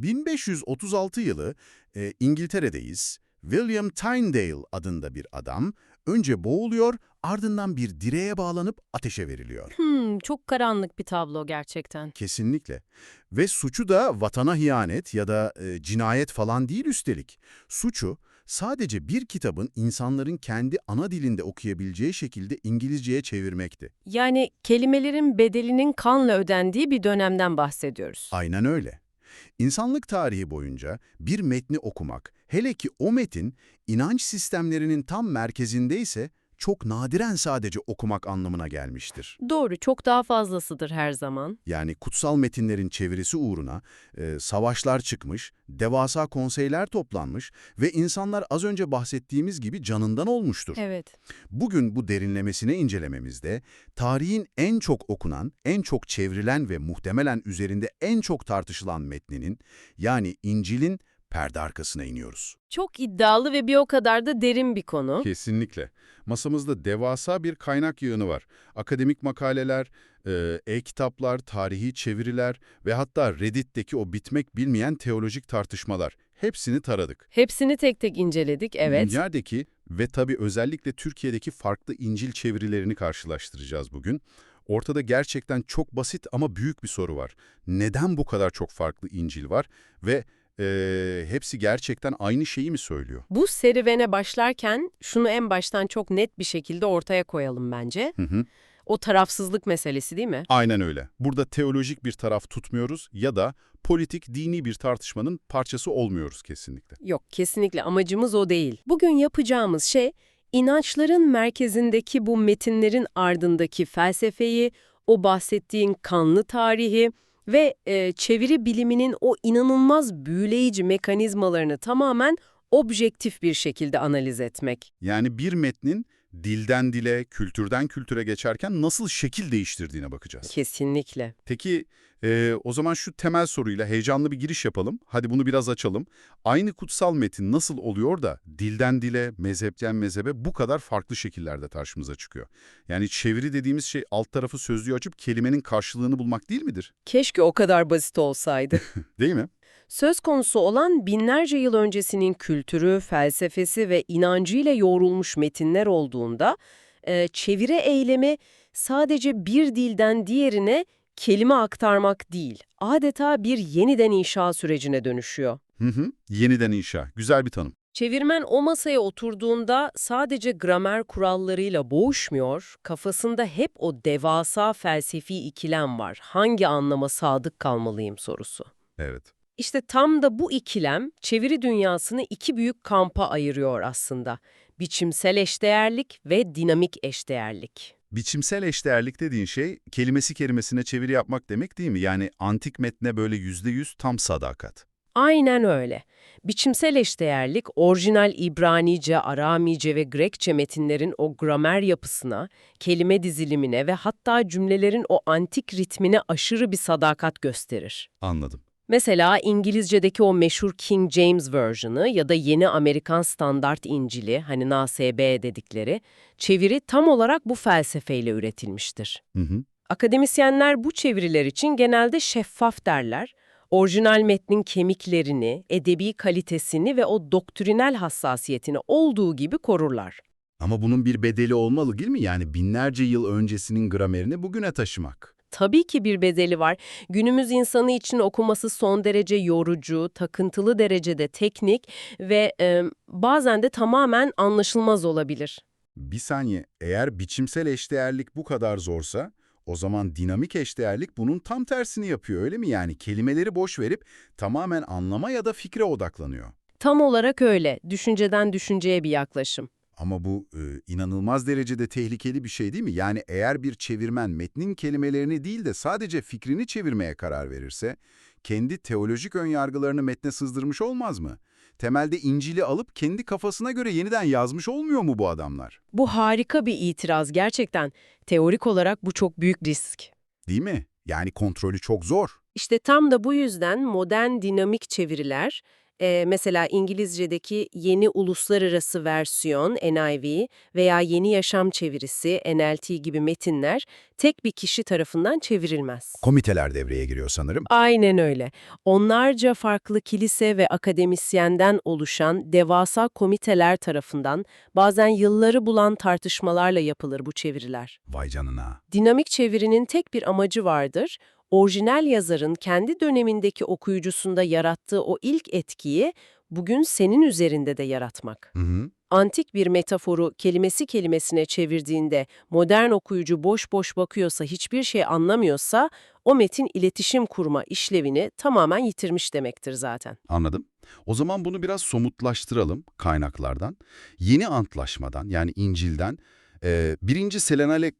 1536 yılı İngiltere'deyiz. William Tyndale adında bir adam önce boğuluyor, ardından bir direğe bağlanıp ateşe veriliyor. Çok karanlık bir tablo gerçekten. Kesinlikle. Ve suçu da vatana ihanet ya da cinayet falan değil üstelik. Suçu sadece bir kitabın insanların kendi ana dilinde okuyabileceği şekilde İngilizceye çevirmekti. Yani kelimelerin bedelinin kanla ödendiği bir dönemden bahsediyoruz. Aynen öyle. İnsanlık tarihi boyunca bir metni okumak, hele ki o metin inanç sistemlerinin tam merkezindeyse çok nadiren sadece okumak anlamına gelmiştir. Doğru, çok daha fazlasıdır her zaman. Yani kutsal metinlerin çevirisi uğruna savaşlar çıkmış, devasa konseyler toplanmış ve insanlar az önce bahsettiğimiz gibi canından olmuştur. Evet. Bugün bu derinlemesine incelememizde tarihin en çok okunan, en çok çevrilen ve muhtemelen üzerinde en çok tartışılan metninin, yani İncil'in perde arkasına iniyoruz. Çok iddialı ve bir o kadar da derin bir konu. Kesinlikle. Masamızda devasa bir kaynak yığını var. Akademik makaleler, e-kitaplar, tarihi çeviriler ve hatta Reddit'teki o bitmek bilmeyen teolojik tartışmalar. Hepsini taradık. Hepsini tek tek inceledik, evet. Dünyadaki ve tabii özellikle Türkiye'deki farklı İncil çevirilerini karşılaştıracağız bugün. Ortada gerçekten çok basit ama büyük bir soru var. Neden bu kadar çok farklı İncil var ve hepsi gerçekten aynı şeyi mi söylüyor? Bu serüvene başlarken şunu en baştan çok net bir şekilde ortaya koyalım bence. O tarafsızlık meselesi değil mi? Aynen öyle. Burada teolojik bir taraf tutmuyoruz ya da politik, dini bir tartışmanın parçası olmuyoruz kesinlikle. Yok, kesinlikle amacımız o değil. Bugün yapacağımız şey, inançların merkezindeki bu metinlerin ardındaki felsefeyi, o bahsettiğin kanlı tarihi ve çeviri biliminin o inanılmaz büyüleyici mekanizmalarını tamamen objektif bir şekilde analiz etmek. Yani bir metnin dilden dile, kültürden kültüre geçerken nasıl şekil değiştirdiğine bakacağız. Kesinlikle. Peki o zaman şu temel soruyla heyecanlı bir giriş yapalım. Hadi bunu biraz açalım. Aynı kutsal metin nasıl oluyor da dilden dile, mezhepten mezhebe bu kadar farklı şekillerde karşımıza çıkıyor? Yani çeviri dediğimiz şey alt tarafı sözlüğü açıp kelimenin karşılığını bulmak değil midir? Keşke o kadar basit olsaydı. Değil mi? Söz konusu olan binlerce yıl öncesinin kültürü, felsefesi ve inancıyla yoğrulmuş metinler olduğunda, çeviri eylemi sadece bir dilden diğerine kelime aktarmak değil, adeta bir yeniden inşa sürecine dönüşüyor. Yeniden inşa. Güzel bir tanım. Çevirmen o masaya oturduğunda sadece gramer kurallarıyla boğuşmuyor, kafasında hep o devasa felsefi ikilem var. Hangi anlama sadık kalmalıyım sorusu. Evet. İşte tam da bu ikilem çeviri dünyasını iki büyük kampa ayırıyor aslında. Biçimsel eşdeğerlik ve dinamik eşdeğerlik. Biçimsel eşdeğerlik dediğin şey kelimesi kelimesine çeviri yapmak demek değil mi? Yani antik metne böyle %100 tam sadakat. Aynen öyle. Biçimsel eşdeğerlik, orijinal İbranice, Aramice ve Grekçe metinlerin o gramer yapısına, kelime dizilimine ve hatta cümlelerin o antik ritmine aşırı bir sadakat gösterir. Anladım. Mesela İngilizce'deki o meşhur King James Version'ı ya da yeni Amerikan Standart İncil'i, hani NASB dedikleri, çeviri tam olarak bu felsefeyle üretilmiştir. Akademisyenler bu çeviriler için genelde şeffaf derler, orijinal metnin kemiklerini, edebi kalitesini ve o doktrinal hassasiyetini olduğu gibi korurlar. Ama bunun bir bedeli olmalı değil mi? Yani binlerce yıl öncesinin gramerini bugüne taşımak. Tabii ki bir bedeli var. Günümüz insanı için okuması son derece yorucu, takıntılı derecede teknik ve bazen de tamamen anlaşılmaz olabilir. Bir saniye, eğer biçimsel eşdeğerlik bu kadar zorsa, o zaman dinamik eşdeğerlik bunun tam tersini yapıyor, öyle mi? Yani kelimeleri boş verip tamamen anlama ya da fikre odaklanıyor. Tam olarak öyle. Düşünceden düşünceye bir yaklaşım. Ama bu inanılmaz derecede tehlikeli bir şey değil mi? Yani eğer bir çevirmen metnin kelimelerini değil de sadece fikrini çevirmeye karar verirse, kendi teolojik önyargılarını metne sızdırmış olmaz mı? Temelde İncil'i alıp kendi kafasına göre yeniden yazmış olmuyor mu bu adamlar? Bu harika bir itiraz gerçekten. Teorik olarak bu çok büyük risk. Değil mi? Yani kontrolü çok zor. İşte tam da bu yüzden modern dinamik çeviriler, Mesela İngilizce'deki Yeni Uluslararası Versiyon NIV veya Yeni Yaşam Çevirisi NLT gibi metinler tek bir kişi tarafından çevrilmez. Komiteler devreye giriyor sanırım. Aynen öyle. Onlarca farklı kilise ve akademisyenden oluşan devasa komiteler tarafından bazen yılları bulan tartışmalarla yapılır bu çeviriler. Vay canına. Dinamik çevirinin tek bir amacı vardır. Orijinal yazarın kendi dönemindeki okuyucusunda yarattığı o ilk etkiyi bugün senin üzerinde de yaratmak. Hı hı. Antik bir metaforu kelimesi kelimesine çevirdiğinde modern okuyucu boş boş bakıyorsa, hiçbir şey anlamıyorsa o metin iletişim kurma işlevini tamamen yitirmiş demektir zaten. Anladım. O zaman bunu biraz somutlaştıralım kaynaklardan. Yeni Antlaşmadan yani İncil'den 1.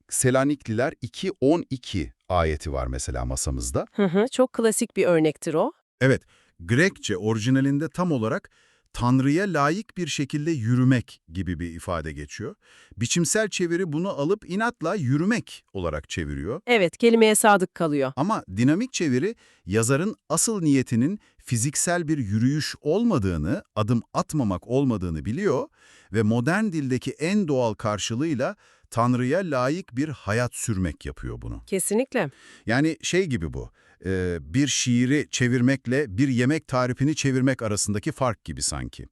Selanikliler 2:12 ayeti var mesela masamızda. Çok klasik bir örnektir o. Evet, Grekçe orijinalinde tam olarak Tanrı'ya layık bir şekilde yürümek gibi bir ifade geçiyor. Biçimsel çeviri bunu alıp inatla yürümek olarak çeviriyor. Evet, kelimeye sadık kalıyor. Ama dinamik çeviri yazarın asıl niyetinin fiziksel bir yürüyüş olmadığını, adım atmamak olmadığını biliyor ve modern dildeki en doğal karşılığıyla Tanrı'ya layık bir hayat sürmek yapıyor bunu. Kesinlikle. Yani şey gibi bu, bir şiiri çevirmekle bir yemek tarifini çevirmek arasındaki fark gibi sanki.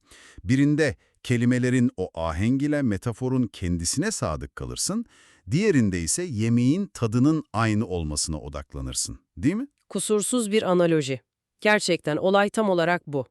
Birinde kelimelerin o ahenk ile metaforun kendisine sadık kalırsın, diğerinde ise yemeğin tadının aynı olmasına odaklanırsın, değil mi? Kusursuz bir analoji. Gerçekten olay tam olarak bu.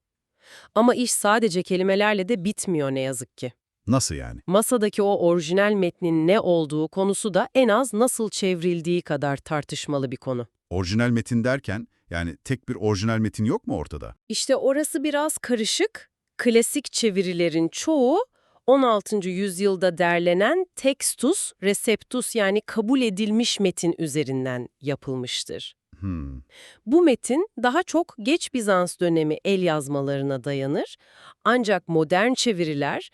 Ama iş sadece kelimelerle de bitmiyor ne yazık ki. Nasıl yani? Masadaki o orijinal metnin ne olduğu konusu da en az nasıl çevrildiği kadar tartışmalı bir konu. Orijinal metin derken, yani tek bir orijinal metin yok mu ortada? İşte orası biraz karışık. Klasik çevirilerin çoğu 16. yüzyılda derlenen textus receptus yani kabul edilmiş metin üzerinden yapılmıştır. Hmm. Bu metin daha çok geç Bizans dönemi el yazmalarına dayanır. Ancak modern çeviriler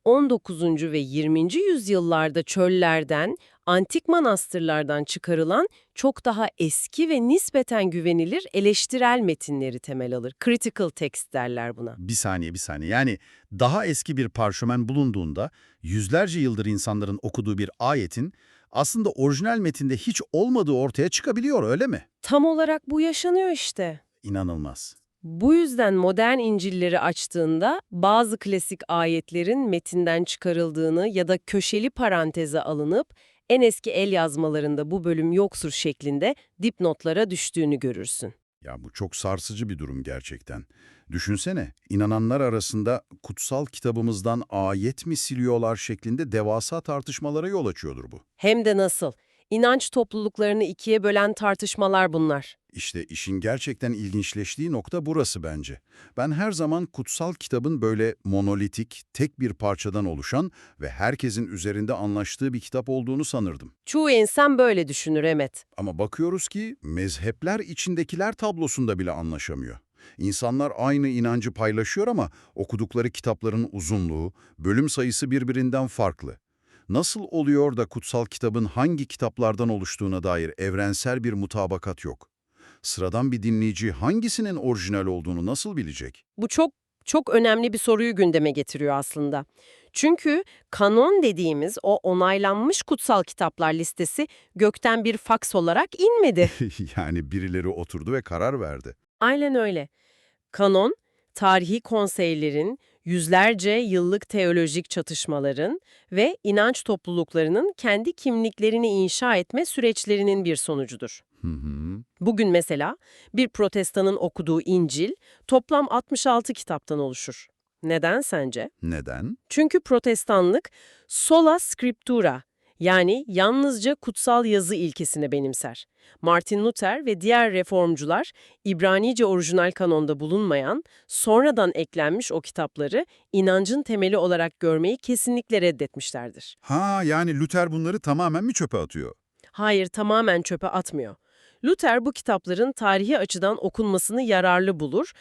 19. ve 20. yüzyıllarda çöllerden, antik manastırlardan çıkarılan çok daha eski ve nispeten güvenilir eleştirel metinleri temel alır. Critical text derler buna. Bir saniye. Yani daha eski bir parşömen bulunduğunda yüzlerce yıldır insanların okuduğu bir ayetin aslında orijinal metinde hiç olmadığı ortaya çıkabiliyor, öyle mi? Tam olarak bu yaşanıyor işte. İnanılmaz. Bu yüzden modern İncil'leri açtığında bazı klasik ayetlerin metinden çıkarıldığını ya da köşeli paranteze alınıp en eski el yazmalarında bu bölüm yoktur şeklinde dipnotlara düştüğünü görürsün. Ya bu çok sarsıcı bir durum gerçekten. Düşünsene, inananlar arasında kutsal kitabımızdan ayet mi siliyorlar şeklinde devasa tartışmalara yol açıyordur bu. Hem de nasıl? İnanç topluluklarını ikiye bölen tartışmalar bunlar. İşte işin gerçekten ilginçleştiği nokta burası bence. Ben her zaman kutsal kitabın böyle monolitik, tek bir parçadan oluşan ve herkesin üzerinde anlaştığı bir kitap olduğunu sanırdım. Çoğu insan böyle düşünür Emet. Ama bakıyoruz ki mezhepler içindekiler tablosunda bile anlaşamıyor. İnsanlar aynı inancı paylaşıyor ama okudukları kitapların uzunluğu, bölüm sayısı birbirinden farklı. Nasıl oluyor da kutsal kitabın hangi kitaplardan oluştuğuna dair evrensel bir mutabakat yok? Sıradan bir dinleyici hangisinin orijinal olduğunu nasıl bilecek? Bu çok önemli bir soruyu gündeme getiriyor aslında. Çünkü kanon dediğimiz o onaylanmış kutsal kitaplar listesi gökten bir faks olarak inmedi. Yani birileri oturdu ve karar verdi. Aynen öyle. Kanon, tarihi konseylerin, yüzlerce yıllık teolojik çatışmaların ve inanç topluluklarının kendi kimliklerini inşa etme süreçlerinin bir sonucudur. Hı hı. Bugün mesela bir protestanın okuduğu İncil toplam 66 kitaptan oluşur. Neden sence? Neden? Çünkü protestanlık sola scriptura yani yalnızca kutsal yazı ilkesini benimser. Martin Luther ve diğer reformcular İbranice orijinal kanonda bulunmayan, sonradan eklenmiş o kitapları inancın temeli olarak görmeyi kesinlikle reddetmişlerdir. Ha, yani Luther bunları tamamen mi çöpe atıyor? Hayır, tamamen çöpe atmıyor. Luther bu kitapların tarihi açıdan okunmasını yararlı bulur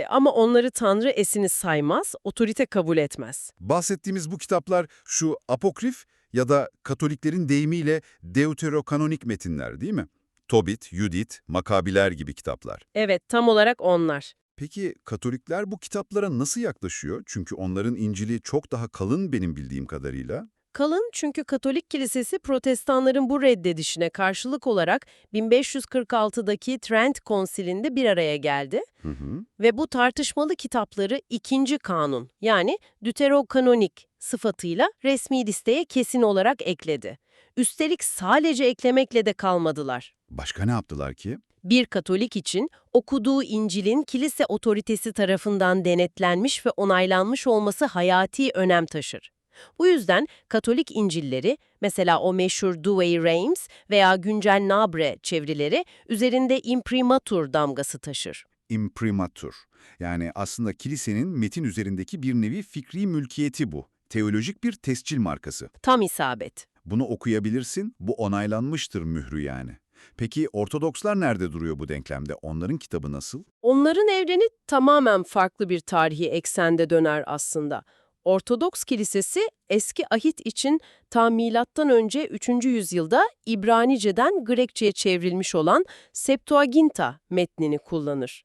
ama onları Tanrı esini saymaz, otorite kabul etmez. Bahsettiğimiz bu kitaplar şu apokrif ya da Katoliklerin deyimiyle deuterokanonik metinler değil mi? Tobit, Judit, Makabiler gibi kitaplar. Evet, tam olarak onlar. Peki Katolikler bu kitaplara nasıl yaklaşıyor? Çünkü onların İncil'i çok daha kalın benim bildiğim kadarıyla. Kalın çünkü Katolik Kilisesi Protestanların bu reddedişine karşılık olarak 1546'daki Trent Konsili'nde bir araya geldi Hı hı. ve bu tartışmalı kitapları ikinci kanun yani Deuterokanonik sıfatıyla resmi listeye kesin olarak ekledi. Üstelik sadece eklemekle de kalmadılar. Başka ne yaptılar ki? Bir Katolik için okuduğu İncil'in kilise otoritesi tarafından denetlenmiş ve onaylanmış olması hayati önem taşır. Bu yüzden Katolik İncil'leri, mesela o meşhur Douay-Rheims veya güncel Nabre çevirileri üzerinde imprimatur damgası taşır. Imprimatur. Yani aslında kilisenin metin üzerindeki bir nevi fikri mülkiyeti bu. Teolojik bir tescil markası. Tam isabet. Bunu okuyabilirsin, bu onaylanmıştır mührü yani. Peki Ortodokslar nerede duruyor bu denklemde? Onların kitabı nasıl? Onların evreni tamamen farklı bir tarihi eksende döner aslında. Ortodoks Kilisesi eski ahit için ta milattan önce 3. yüzyılda İbranice'den Grekçe'ye çevrilmiş olan Septuaginta metnini kullanır.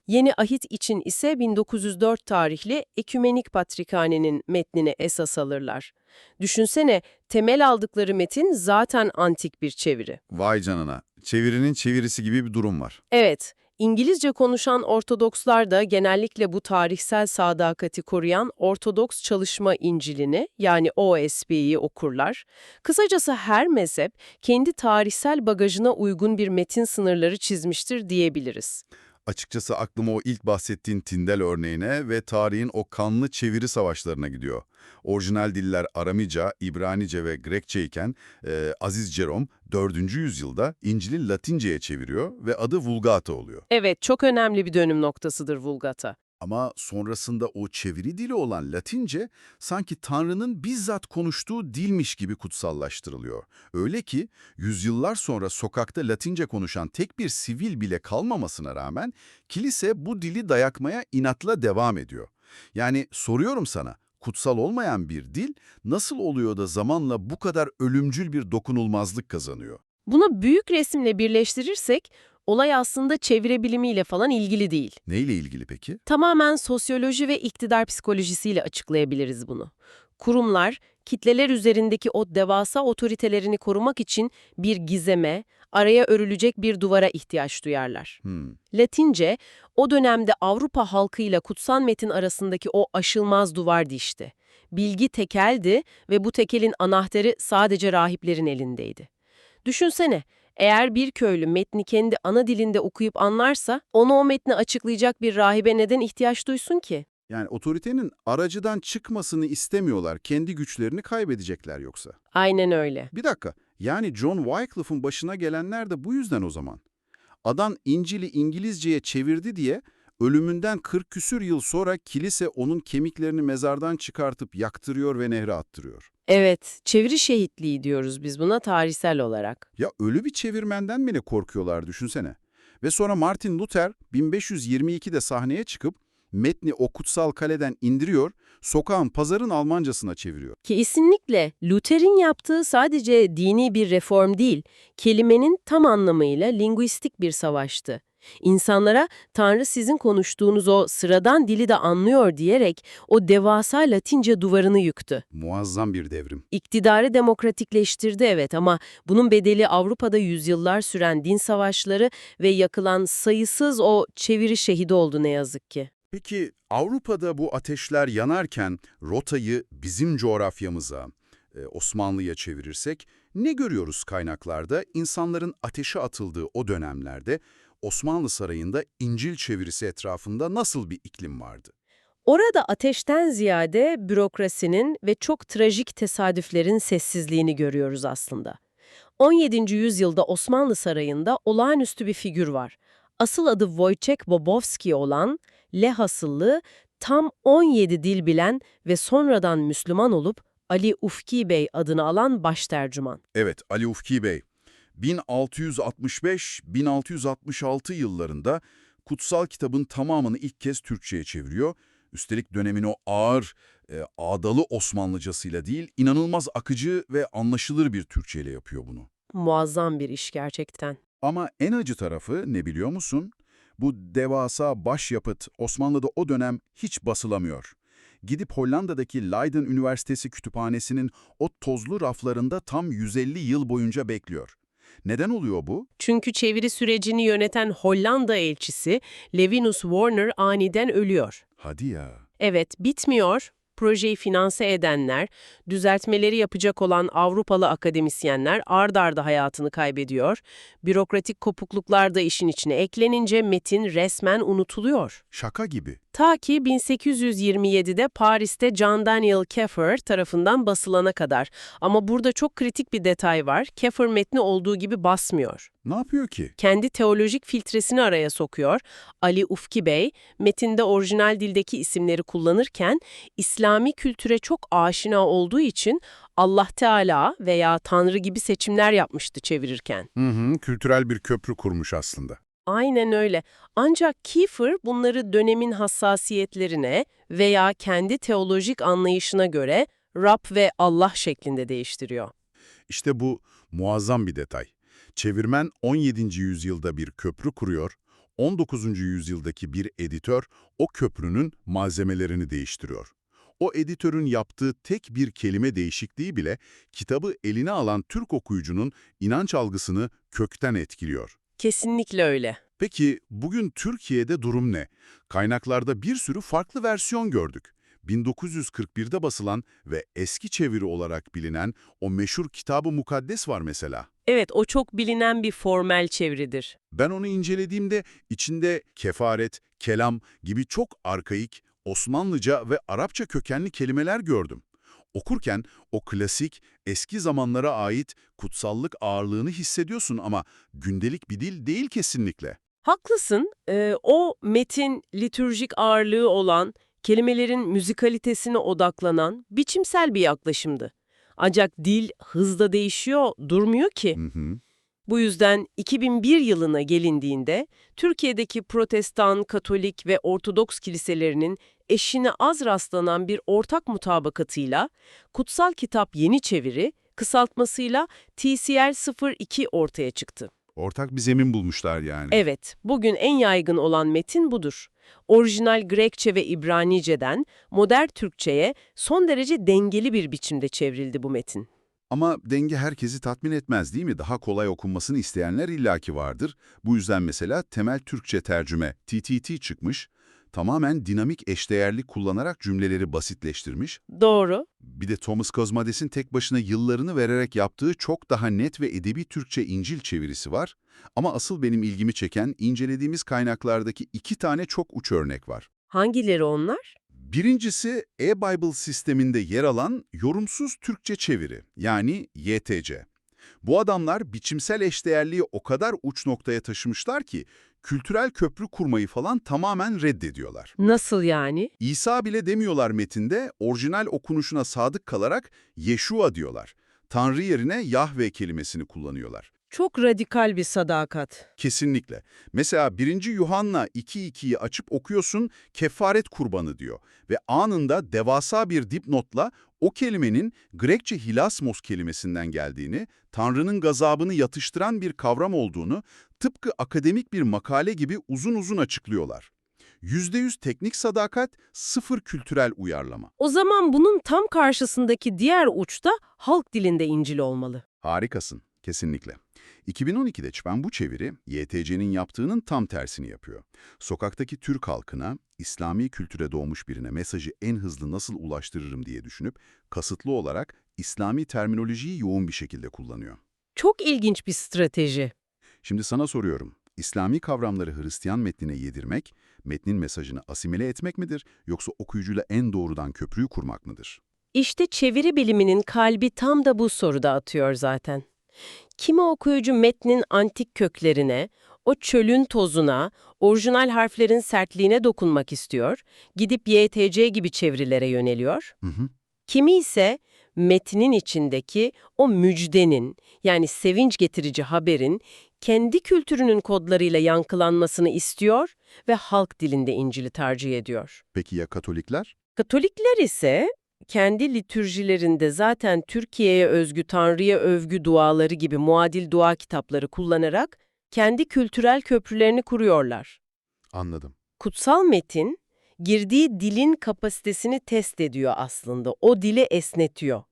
Yeni ahit için ise 1904 tarihli Ekümenik Patrikhane'nin metnini esas alırlar. Düşünsene, temel aldıkları metin zaten antik bir çeviri. Vay canına. Çevirinin çevirisi gibi bir durum var. Evet, İngilizce konuşan Ortodokslar da genellikle bu tarihsel sadakati koruyan Ortodoks Çalışma İncil'ini yani OSB'yi okurlar. Kısacası her mezhep kendi tarihsel bagajına uygun bir metin sınırları çizmiştir diyebiliriz. Açıkçası aklıma o ilk bahsettiğin Tindel örneğine ve tarihin o kanlı çeviri savaşlarına gidiyor. Orijinal diller Aramica, İbranice ve Grekçe iken Aziz Jerome 4. yüzyılda İncil'i Latince'ye çeviriyor ve adı Vulgata oluyor. Evet, çok önemli bir dönüm noktasıdır Vulgata. Ama sonrasında o çeviri dili olan Latince sanki Tanrı'nın bizzat konuştuğu dilmiş gibi kutsallaştırılıyor. Öyle ki yüzyıllar sonra sokakta Latince konuşan tek bir sivil bile kalmamasına rağmen kilise bu dili dayakmaya inatla devam ediyor. Yani soruyorum sana, kutsal olmayan bir dil nasıl oluyor da zamanla bu kadar ölümcül bir dokunulmazlık kazanıyor? Bunu büyük resimle birleştirirsek, olay aslında çeviri bilimiyle falan ilgili değil. Neyle ilgili peki? Tamamen sosyoloji ve iktidar psikolojisiyle açıklayabiliriz bunu. Kurumlar, kitleler üzerindeki o devasa otoritelerini korumak için bir gizeme, araya örülecek bir duvara ihtiyaç duyarlar. Latince, o dönemde Avrupa halkıyla kutsal metin arasındaki o aşılmaz duvardı işte. Bilgi tekeldi ve bu tekelin anahtarı sadece rahiplerin elindeydi. Düşünsene, eğer bir köylü metni kendi ana dilinde okuyup anlarsa, onu o metni açıklayacak bir rahibe neden ihtiyaç duysun ki? Yani otoritenin aracıdan çıkmasını istemiyorlar, kendi güçlerini kaybedecekler yoksa. Aynen öyle. Bir dakika, yani John Wycliffe'ın başına gelenler de bu yüzden o zaman. Adam İncil'i İngilizceye çevirdi diye ölümünden 40 küsür yıl sonra kilise onun kemiklerini mezardan çıkartıp yaktırıyor ve nehre attırıyor. Evet, çeviri şehitliği diyoruz biz buna tarihsel olarak. Ya ölü bir çevirmenden bile korkuyorlar düşünsene. Ve sonra Martin Luther 1522'de sahneye çıkıp metni o kutsal kaleden indiriyor, sokağın pazarın Almancasına çeviriyor. Kesinlikle Luther'in yaptığı sadece dini bir reform değil, kelimenin tam anlamıyla linguistik bir savaştı. İnsanlara Tanrı sizin konuştuğunuz o sıradan dili de anlıyor diyerek o devasa Latince duvarını yıktı. Muazzam bir devrim. İktidarı demokratikleştirdi evet ama bunun bedeli Avrupa'da yüzyıllar süren din savaşları ve yakılan sayısız o çeviri şehidi oldu ne yazık ki. Peki Avrupa'da bu ateşler yanarken rotayı bizim coğrafyamıza, Osmanlı'ya çevirirsek ne görüyoruz kaynaklarda? İnsanların ateşe atıldığı o dönemlerde Osmanlı Sarayı'nda İncil çevirisi etrafında nasıl bir iklim vardı? Orada ateşten ziyade bürokrasinin ve çok trajik tesadüflerin sessizliğini görüyoruz aslında. 17. yüzyılda Osmanlı Sarayı'nda olağanüstü bir figür var. Asıl adı Wojciech Bobowski olan, Lehasıllı, tam 17 dil bilen ve sonradan Müslüman olup Ali Ufki Bey adını alan baştercüman. Evet, Ali Ufki Bey, 1665-1666 yıllarında kutsal kitabın tamamını ilk kez Türkçe'ye çeviriyor. Üstelik dönemin o ağır, ağdalı Osmanlıcasıyla değil, inanılmaz akıcı ve anlaşılır bir Türkçeyle yapıyor bunu. Muazzam bir iş gerçekten. Ama en acı tarafı ne biliyor musun? Bu devasa başyapıt Osmanlı'da o dönem hiç basılamıyor. Gidip Hollanda'daki Leiden Üniversitesi kütüphanesinin o tozlu raflarında tam 150 yıl boyunca bekliyor. Neden oluyor bu? Çünkü çeviri sürecini yöneten Hollanda elçisi Levinus Warner aniden ölüyor. Hadi ya. Evet, bitmiyor. Projeyi finanse edenler, düzeltmeleri yapacak olan Avrupalı akademisyenler ard arda hayatını kaybediyor. Bürokratik kopukluklar da işin içine eklenince metin resmen unutuluyor. Şaka gibi. Ta ki 1827'de Paris'te John Daniel Keffer tarafından basılana kadar. Ama burada çok kritik bir detay var. Keffer metni olduğu gibi basmıyor. Ne yapıyor ki? Kendi teolojik filtresini araya sokuyor. Ali Ufki Bey, metinde orijinal dildeki isimleri kullanırken İslami kültüre çok aşina olduğu için Allah Teala veya Tanrı gibi seçimler yapmıştı çevirirken. Kültürel bir köprü kurmuş aslında. Aynen öyle. Ancak Kiefer bunları dönemin hassasiyetlerine veya kendi teolojik anlayışına göre Rab ve Allah şeklinde değiştiriyor. İşte bu muazzam bir detay. Çevirmen 17. yüzyılda bir köprü kuruyor, 19. yüzyıldaki bir editör o köprünün malzemelerini değiştiriyor. O editörün yaptığı tek bir kelime değişikliği bile kitabı eline alan Türk okuyucunun inanç algısını kökten etkiliyor. Kesinlikle öyle. Peki bugün Türkiye'de durum ne? Kaynaklarda bir sürü farklı versiyon gördük. 1941'de basılan ve eski çeviri olarak bilinen o meşhur Kitab-ı Mukaddes var mesela. Evet, o çok bilinen bir formel çeviridir. Ben onu incelediğimde içinde kefaret, kelam gibi çok arkaik, Osmanlıca ve Arapça kökenli kelimeler gördüm. Okurken o klasik, eski zamanlara ait kutsallık ağırlığını hissediyorsun ama gündelik bir dil değil kesinlikle. Haklısın. O metin litürjik ağırlığı olan, kelimelerin müzikalitesine odaklanan biçimsel bir yaklaşımdı. Ancak dil hızla değişiyor, durmuyor ki. Bu yüzden 2001 yılına gelindiğinde Türkiye'deki Protestan, Katolik ve Ortodoks kiliselerinin eşine az rastlanan bir ortak mutabakatıyla Kutsal Kitap Yeni Çeviri, kısaltmasıyla TCL 02 ortaya çıktı. Ortak bir zemin bulmuşlar yani. Evet, bugün en yaygın olan metin budur. Orijinal Grekçe ve İbranice'den modern Türkçe'ye son derece dengeli bir biçimde çevrildi bu metin. Ama denge herkesi tatmin etmez değil mi? Daha kolay okunmasını isteyenler illaki vardır. Bu yüzden mesela temel Türkçe tercüme TTT çıkmış. Tamamen dinamik eşdeğerlik kullanarak cümleleri basitleştirmiş. Doğru. Bir de Thomas Cosmades'in tek başına yıllarını vererek yaptığı çok daha net ve edebi Türkçe İncil çevirisi var. Ama asıl benim ilgimi çeken incelediğimiz kaynaklardaki 2 tane çok uç örnek var. Hangileri onlar? Birincisi e-Bible sisteminde yer alan yorumsuz Türkçe çeviri yani YTC. Bu adamlar biçimsel eşdeğerliği o kadar uç noktaya taşımışlar ki kültürel köprü kurmayı falan tamamen reddediyorlar. Nasıl yani? İsa bile demiyorlar metinde, orijinal okunuşuna sadık kalarak Yeşua diyorlar. Tanrı yerine Yahve kelimesini kullanıyorlar. Çok radikal bir sadakat. Kesinlikle. Mesela 1. Yuhanna 2.2'yi açıp okuyorsun, kefaret kurbanı diyor. Ve anında devasa bir dipnotla o kelimenin Grekçe hilasmos kelimesinden geldiğini, Tanrı'nın gazabını yatıştıran bir kavram olduğunu, tıpkı akademik bir makale gibi uzun uzun açıklıyorlar. %100 teknik sadakat, sıfır kültürel uyarlama. O zaman bunun tam karşısındaki diğer uçta halk dilinde İncil olmalı. Harikasın, kesinlikle. 2012'de çıkan bu çeviri, YTC'nin yaptığının tam tersini yapıyor. Sokaktaki Türk halkına, İslami kültüre doğmuş birine mesajı en hızlı nasıl ulaştırırım diye düşünüp, kasıtlı olarak İslami terminolojiyi yoğun bir şekilde kullanıyor. Çok ilginç bir strateji. Şimdi sana soruyorum, İslami kavramları Hristiyan metnine yedirmek, metnin mesajını asimile etmek midir, yoksa okuyucuyla en doğrudan köprüyü kurmak mıdır? İşte çeviri biliminin kalbi tam da bu soruda atıyor zaten. Kimi okuyucu metnin antik köklerine, o çölün tozuna, orijinal harflerin sertliğine dokunmak istiyor, gidip YTC gibi çevirilere yöneliyor. Kimi ise metnin içindeki o müjdenin, yani sevinç getirici haberin, kendi kültürünün kodlarıyla yankılanmasını istiyor ve halk dilinde İncil'i tercih ediyor. Peki ya Katolikler? Katolikler ise kendi litürjilerinde zaten Türkiye'ye özgü Tanrı'ya övgü duaları gibi muadil dua kitapları kullanarak kendi kültürel köprülerini kuruyorlar. Anladım. Kutsal metin, girdiği dilin kapasitesini test ediyor aslında. O dili esnetiyor.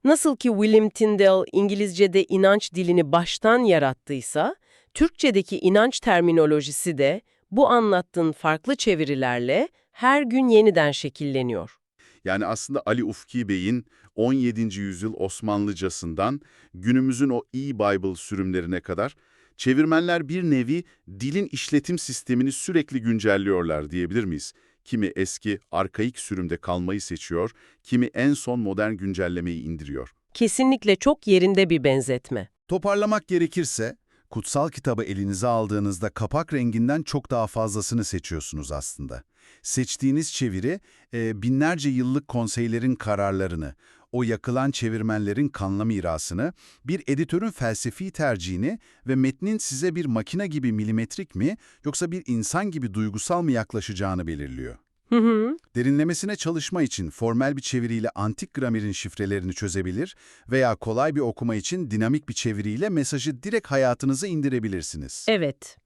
Nasıl ki William Tyndale İngilizce'de inanç dilini baştan yarattıysa, Türkçedeki inanç terminolojisi de bu anlattığın farklı çevirilerle her gün yeniden şekilleniyor. Yani aslında Ali Ufki Bey'in 17. yüzyıl Osmanlıcasından günümüzün o e-Bible sürümlerine kadar çevirmenler bir nevi dilin işletim sistemini sürekli güncelliyorlar diyebilir miyiz? Kimi eski, arkaik sürümde kalmayı seçiyor, kimi en son modern güncellemeyi indiriyor. Kesinlikle çok yerinde bir benzetme. Toparlamak gerekirse, kutsal kitabı elinize aldığınızda kapak renginden çok daha fazlasını seçiyorsunuz aslında. Seçtiğiniz çeviri, binlerce yıllık konseylerin kararlarını, o yakılan çevirmenlerin kanlı mirasını, bir editörün felsefi tercihini ve metnin size bir makine gibi milimetrik mi yoksa bir insan gibi duygusal mı yaklaşacağını belirliyor. Hı hı. Derinlemesine çalışma için formal bir çeviriyle antik gramerin şifrelerini çözebilir veya kolay bir okuma için dinamik bir çeviriyle mesajı direkt hayatınıza indirebilirsiniz. Evet.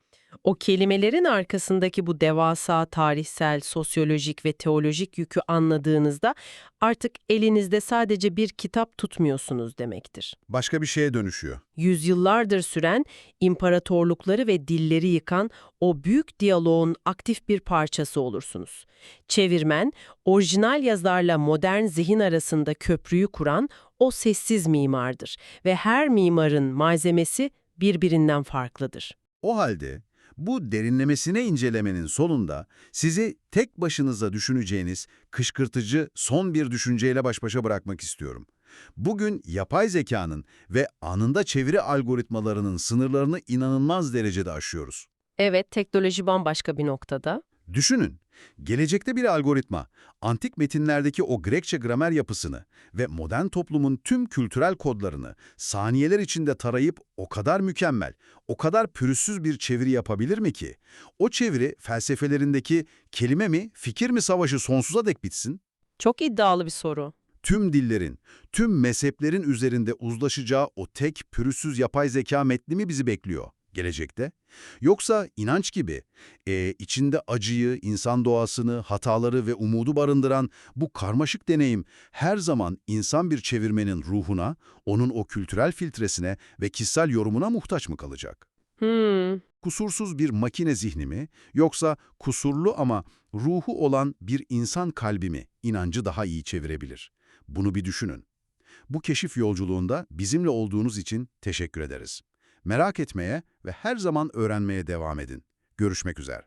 O kelimelerin arkasındaki bu devasa tarihsel, sosyolojik ve teolojik yükü anladığınızda artık elinizde sadece bir kitap tutmuyorsunuz demektir. Başka bir şeye dönüşüyor. Yüzyıllardır süren, imparatorlukları ve dilleri yıkan o büyük diyaloğun aktif bir parçası olursunuz. Çevirmen, orijinal yazarla modern zihin arasında köprüyü kuran o sessiz mimardır ve her mimarın malzemesi birbirinden farklıdır. O halde bu derinlemesine incelemenin sonunda sizi tek başınıza düşüneceğiniz kışkırtıcı son bir düşünceyle baş başa bırakmak istiyorum. Bugün yapay zekanın ve anında çeviri algoritmalarının sınırlarını inanılmaz derecede aşıyoruz. Evet, teknoloji bambaşka bir noktada. Düşünün, gelecekte bir algoritma, antik metinlerdeki o Grekçe gramer yapısını ve modern toplumun tüm kültürel kodlarını saniyeler içinde tarayıp o kadar mükemmel, o kadar pürüzsüz bir çeviri yapabilir mi ki? O çeviri felsefelerindeki kelime mi, fikir mi savaşı sonsuza dek bitsin? Çok iddialı bir soru. Tüm dillerin, tüm mezheplerin üzerinde uzlaşacağı o tek pürüzsüz yapay zeka metni mi bizi bekliyor gelecekte? Yoksa inanç gibi, içinde acıyı, insan doğasını, hataları ve umudu barındıran bu karmaşık deneyim her zaman insan bir çevirmenin ruhuna, onun o kültürel filtresine ve kişisel yorumuna muhtaç mı kalacak? Kusursuz bir makine zihni mi, yoksa kusurlu ama ruhu olan bir insan kalbi mi inancı daha iyi çevirebilir? Bunu bir düşünün. Bu keşif yolculuğunda bizimle olduğunuz için teşekkür ederiz. Merak etmeye ve her zaman öğrenmeye devam edin. Görüşmek üzere.